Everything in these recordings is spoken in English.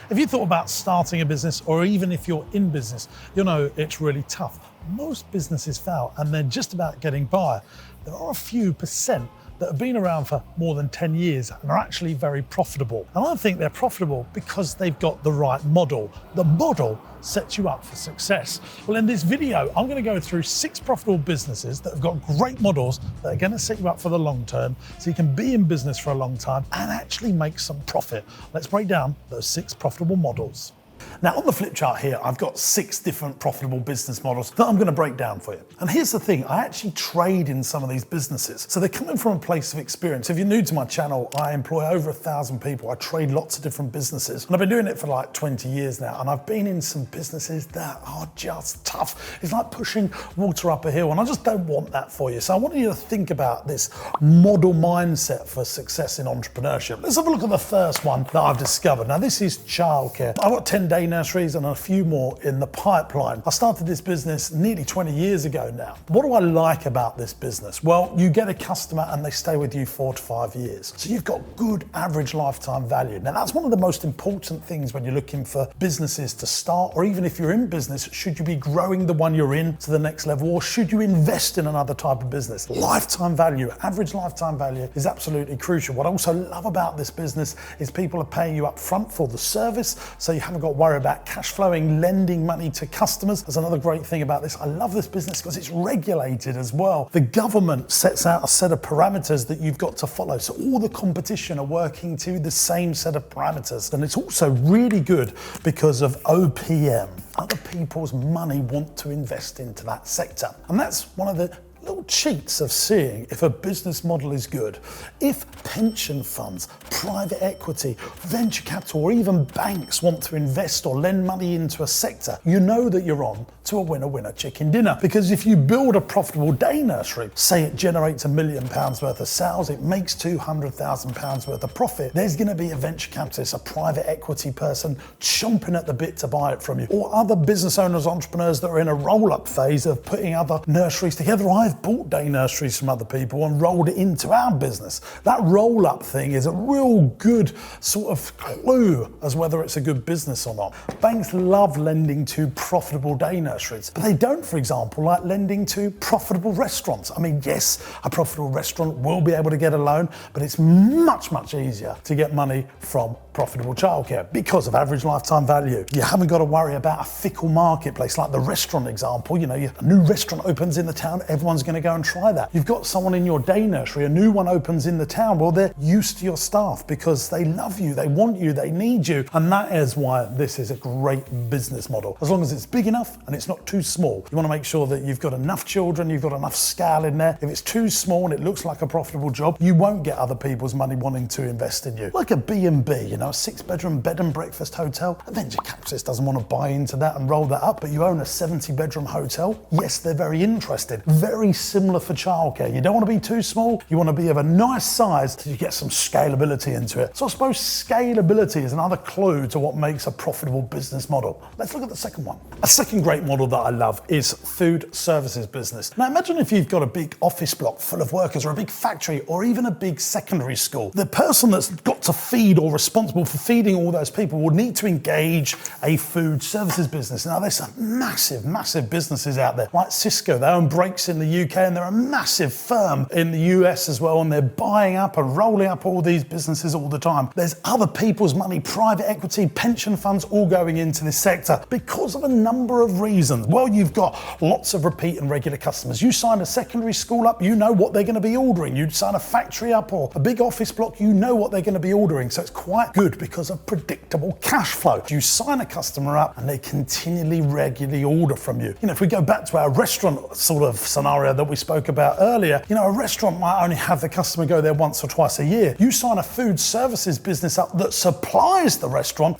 If you thought about starting a business, or even if you're in business, you'll know it's really tough. Most businesses fail and they're just about getting by. There are a few percent that have been around for more than 10 years and are actually very profitable. And I think they're profitable because they've got the right model. The model sets you up for success. Well, in this video, I'm going to go through 6 profitable businesses that have got great models that are going to set you up for the long term so you can be in business for a long time and actually make some profit. Let's break down those 6 profitable models. Now on the flip chart here, I've got 6 different profitable business models that I'm going to break down for you. And here's the thing, I actually trade in some of these businesses. So they're coming from a place of experience. If you're new to my channel, I employ over 1,000 people. I trade lots of different businesses. And I've been doing it for like 20 years now. And I've been in some businesses that are just tough. It's like pushing water up a hill. And I just don't want that for you. So I want you to think about this model mindset for success in entrepreneurship. Let's have a look at the first one that I've discovered. Now this is childcare. I've got 10-day nurseries and a few more in the pipeline. I started this business nearly 20 years ago now. What do I like about this business? Well, you get a customer and they stay with you 4 to 5 years. So you've got good average lifetime value. Now that's one of the most important things when you're looking for businesses to start, or even if you're in business, should you be growing the one you're in to the next level, or should you invest in another type of business? Lifetime value, average lifetime value is absolutely crucial. What I also love about this business is people are paying you up front for the service, so you haven't got to worry about cash flowing, lending money to customers. That's another great thing about this. I love this business because it's regulated as well. The government sets out a set of parameters that you've got to follow. So all the competition are working to the same set of parameters. And it's also really good because of OPM. Other people's money want to invest into that sector. And that's one of the little cheats of seeing if a business model is good. If pension funds, private equity, venture capital, or even banks want to invest or lend money into a sector, you know that you're on to a winner-winner chicken dinner. Because if you build a profitable day nursery, say it generates £1 million worth of sales, it makes £200,000 worth of profit, there's going to be a venture capitalist, a private equity person chomping at the bit to buy it from you, or other business owners, entrepreneurs that are in a roll-up phase of putting other nurseries together. I've bought day nurseries from other people and rolled it into our business. That roll-up thing is a real good sort of clue as whether it's a good business or not. Banks love lending to profitable day nurseries, but they don't, for example, like lending to profitable restaurants. I mean, yes, a profitable restaurant will be able to get a loan, but it's much, much easier to get money from profitable childcare because of average lifetime value. You haven't got to worry about a fickle marketplace like the restaurant example. You know, a new restaurant opens in the town, everyone's going to go and try that. You've got someone in your day nursery, a new one opens in the town, well, they're used to your staff because they love you, they want you, they need you. And that is why this is a great business model. As long as it's big enough and it's not too small. You want to make sure that you've got enough children, you've got enough scale in there. If it's too small and it looks like a profitable job, you won't get other people's money wanting to invest in you. Like a B&B, you know, a 6-bedroom bed and breakfast hotel. A venture capitalist doesn't want to buy into that and roll that up, but you own a 70-bedroom hotel. Yes, they're very interested. Very similar for childcare. You don't want to be too small. You want to be of a nice size so you get some scalability into it. So I suppose scalability is another clue to what makes a profitable business model. Let's look at the second one. A second great model that I love is food services business. Now imagine if you've got a big office block full of workers, or a big factory, or even a big secondary school. The person that's got to feed or responsible for feeding all those people would need to engage a food services business. Now there's some massive, massive businesses out there like Cisco. They own Brakes in the UK and they're a massive firm in the US as well, and they're buying up and rolling up all these businesses all the time. There's other people's money, private equity, pension funds, all going into this sector because of a number of reasons. Well, you've got lots of repeat and regular customers. You sign a secondary school up, you know what they're going to be ordering. You sign a factory up or a big office block, you know what they're going to be ordering. So it's quite good because of predictable cash flow. You sign a customer up and they continually, regularly order from you. You know, if we go back to our restaurant sort of scenario that we spoke about earlier, you know, a restaurant might only have the customer go there once or twice a year. You sign a food services business up that supplies the restaurant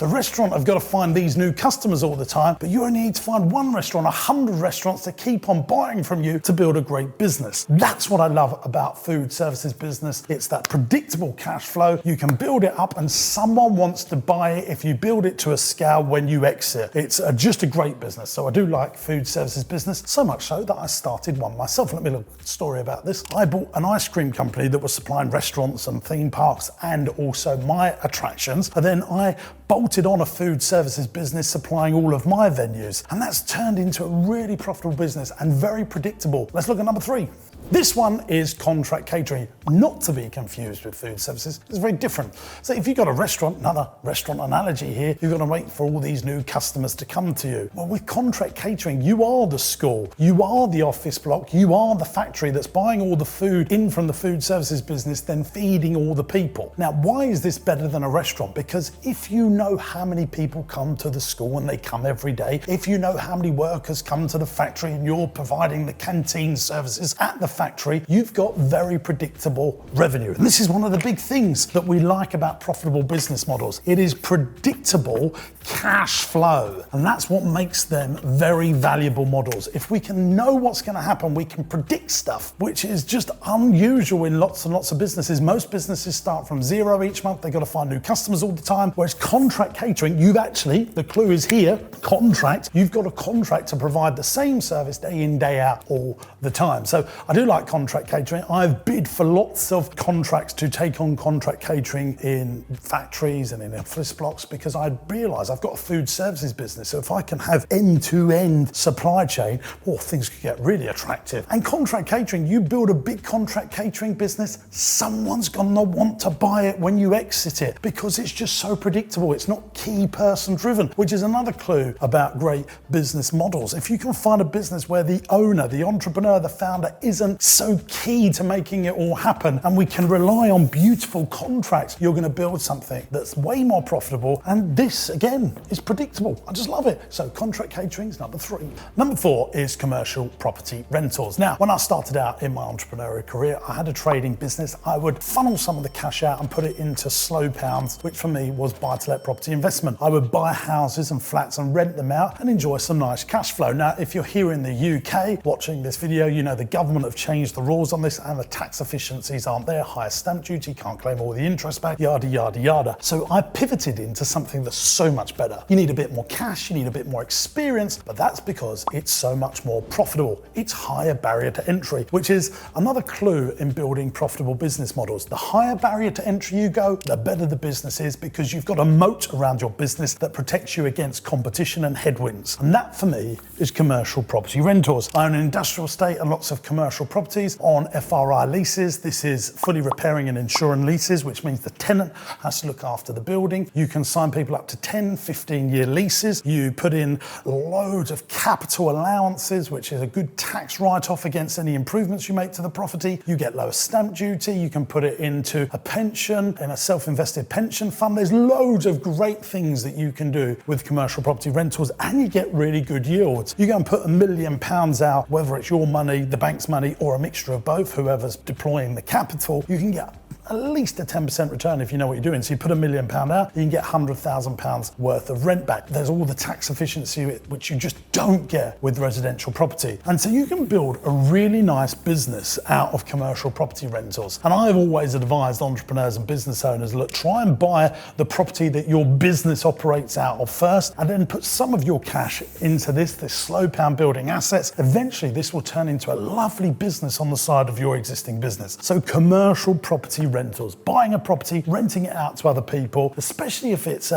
have got to find these new customers all the time, but you only need to find one restaurant, 100 restaurants to keep on buying from you to build a great business. That's what I love about food services business. It's that predictable cash flow. You can build it up and some someone wants to buy it if you build it to a scale when you exit. It's just a great business. So I do like food services business, so much so that I started one myself. Let me look at a story about this. I bought an ice cream company that was supplying restaurants and theme parks and also my attractions. And then I bolted on a food services business supplying all of my venues. And that's turned into a really profitable business and very predictable. Let's look at number 3. This one is contract catering, not to be confused with food services. It's very different. So if you've got a restaurant, another restaurant analogy here, you're gonna wait for all these new customers to come to you. Well, with contract catering, you are the school, you are the office block, you are the factory that's buying all the food in from the food services business, then feeding all the people. Now, why is this better than a restaurant? Because if you know how many people come to the school and they come every day, if you know how many workers come to the factory and you're providing the canteen services at the factory, you've got very predictable revenue. And this is one of the big things that we like about profitable business models. It is predictable cash flow. And that's what makes them very valuable models. If we can know what's going to happen, we can predict stuff, which is just unusual in lots and lots of businesses. Most businesses start from zero each month. They've got to find new customers all the time. Whereas contract catering, you've actually, the clue is here, contract, you've got a contract to provide the same service day in, day out all the time. So I do like contract catering. I've bid for lots of contracts to take on contract catering in factories and in office blocks because I realise I've got a food services business. So if I can have end-to-end supply chain, well, things could get really attractive. And contract catering, you build a big contract catering business, someone's gonna want to buy it when you exit it because it's just so predictable. It's not key person driven, which is another clue about great business models. If you can find a business where the owner, the entrepreneur, the founder isn't so key to making it all happen and we can rely on beautiful contracts, you're going to build something that's way more profitable. And this again is predictable. I just love it. So contract catering is number 3. Number 4 is commercial property rentals. Now, when I started out in my entrepreneurial career, I had a trading business. I would funnel some of the cash out and put it into slow pounds, which for me was buy-to-let property investment. I would buy houses and flats and rent them out and enjoy some nice cash flow. Now, if you're here in the UK watching this video, you know the government have changed the rules on this and the tax efficiencies aren't there. Higher stamp duty, can't claim all the interest back, yada, yada, yada. So I pivoted into something that's so much better. You need a bit more cash, you need a bit more experience, but that's because it's so much more profitable. It's higher barrier to entry, which is another clue in building profitable business models. The higher barrier to entry you go, the better the business is because you've got a moat around your business that protects you against competition and headwinds. And that for me is commercial property rentals. I own an industrial estate and lots of commercial properties on FRI leases. This is fully repairing and insuring leases, which means the tenant has to look after the building. You can sign people up to 10, 15-year leases. You put in loads of capital allowances, which is a good tax write-off against any improvements you make to the property. You get lower stamp duty. You can put it into a pension, in a self-invested pension fund. There's loads of great things that you can do with commercial property rentals, and you get really good yields. You go and put £1 million out, whether it's your money, the bank's money, or a mixture of both, whoever's deploying the capital, you can get at least a 10% return if you know what you're doing. So you put £1 million out, you can get £100,000 worth of rent back. There's all the tax efficiency which you just don't get with residential property. And so you can build a really nice business out of commercial property rentals. And I've always advised entrepreneurs and business owners, look, try and buy the property that your business operates out of first, and then put some of your cash into this slow pound building assets. Eventually, this will turn into a lovely business on the side of your existing business. So commercial property rentals, buying a property, renting it out to other people, especially if it's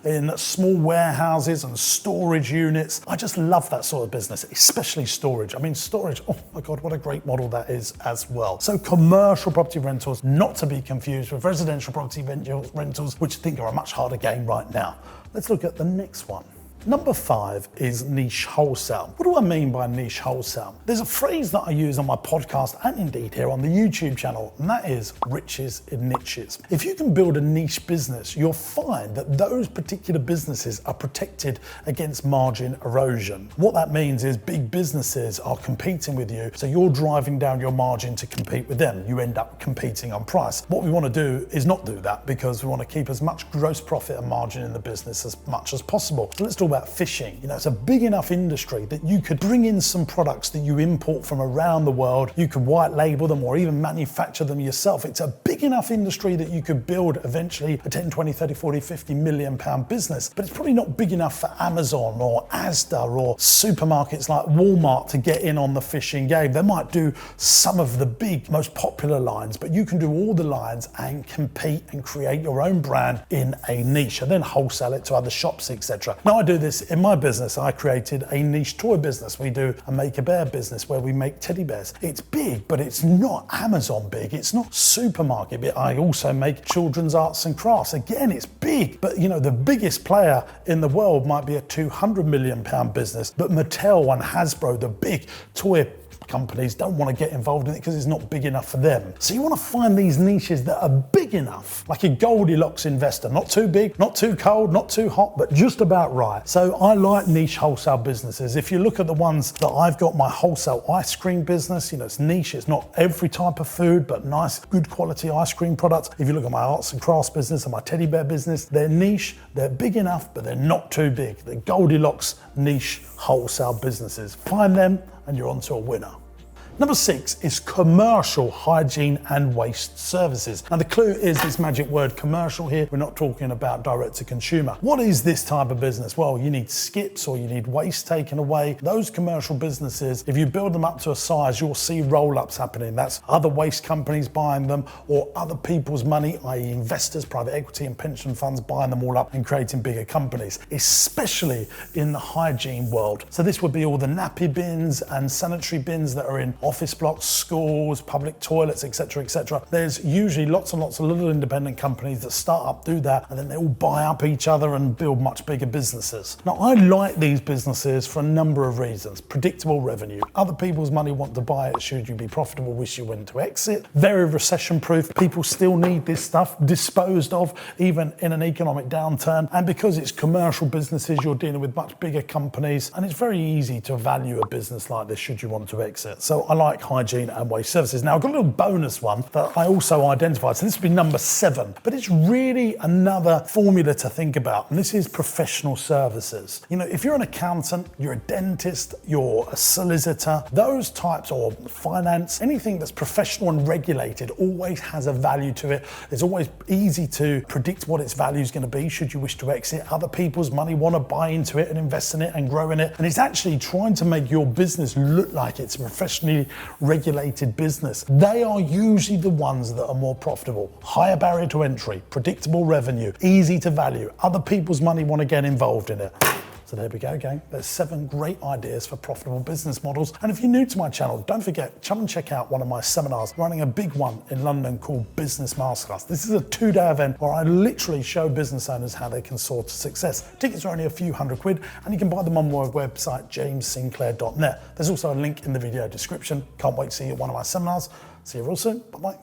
in small warehouses and storage units. I just love that sort of business, especially storage. I mean, storage, oh my God, what a great model that is as well. So commercial property rentals, not to be confused with residential property rentals, which I think are a much harder game right now. Let's look at the next one. Number 5 is niche wholesale. What do I mean by niche wholesale? There's a phrase that I use on my podcast and indeed here on the YouTube channel, and that is riches in niches. If you can build a niche business, you'll find that those particular businesses are protected against margin erosion. What that means is big businesses are competing with you, so you're driving down your margin to compete with them. You end up competing on price. What we want to do is not do that because we want to keep as much gross profit and margin in the business as much as possible. So let's talk about fishing. You know, it's a big enough industry that you could bring in some products that you import from around the world. You could white label them or even manufacture them yourself. It's a big enough industry that you could build eventually a 10, 20, 30, 40, 50 million pound business. But it's probably not big enough for Amazon or Asda or supermarkets like Walmart to get in on the fishing game. They might do some of the big, most popular lines, but you can do all the lines and compete and create your own brand in a niche and then wholesale it to other shops, etc. Now I do this in my business. I created a niche toy business. We do a Make-A-Bear business where we make teddy bears. It's big, but it's not Amazon big. It's not supermarket big. I also make children's arts and crafts. Again, it's big, but you know, the biggest player in the world might be a 200 million pound business, but Mattel and Hasbro, the big toy companies, don't want to get involved in it because it's not big enough for them. So you want to find these niches that are big enough, like a Goldilocks investor, not too big, not too cold, not too hot, but just about right. So I like niche wholesale businesses. If you look at the ones that I've got, my wholesale ice cream business, you know, it's niche. It's not every type of food, but nice, good quality ice cream products. If you look at my arts and crafts business and my teddy bear business, they're niche, they're big enough, but they're not too big. They're Goldilocks niche wholesale businesses. Find them and you're onto a winner. Number 6 is commercial hygiene and waste services. Now the clue is this magic word commercial here. We're not talking about direct to consumer. What is this type of business? Well, you need skips or you need waste taken away. Those commercial businesses, if you build them up to a size, you'll see roll-ups happening. That's other waste companies buying them or other people's money, i.e. investors, private equity and pension funds buying them all up and creating bigger companies, especially in the hygiene world. So this would be all the nappy bins and sanitary bins that are in office blocks, schools, public toilets, etc., etc. There's usually lots and lots of little independent companies that start up, do that, and then they all buy up each other and build much bigger businesses. Now, I like these businesses for a number of reasons. Predictable revenue. Other people's money want to buy it should you be profitable, wish you when to exit. Very recession-proof. People still need this stuff disposed of, even in an economic downturn. And because it's commercial businesses, you're dealing with much bigger companies, and it's very easy to value a business like this should you want to exit. So I like hygiene and waste services. Now I've got a little bonus one that I also identified. So this would be number 7, but it's really another formula to think about. And this is professional services. You know, if you're an accountant, you're a dentist, you're a solicitor, those types, or finance, anything that's professional and regulated always has a value to it. It's always easy to predict what its value is going to be should you wish to exit. Other people's money want to buy into it and invest in it and grow in it. And it's actually trying to make your business look like it's a professionally regulated business. They are usually the ones that are more profitable. Higher barrier to entry, predictable revenue, easy to value. Other people's money want to get involved in it. So there we go, gang. There's 7 great ideas for profitable business models. And if you're new to my channel, don't forget, come and check out one of my seminars. I'm running a big one in London called Business Masterclass. This is a 2-day event where I literally show business owners how they can soar to success. Tickets are only a few £100 and you can buy them on my website, jamessinclair.net. There's also a link in the video description. Can't wait to see you at one of my seminars. See you real soon. Bye-bye.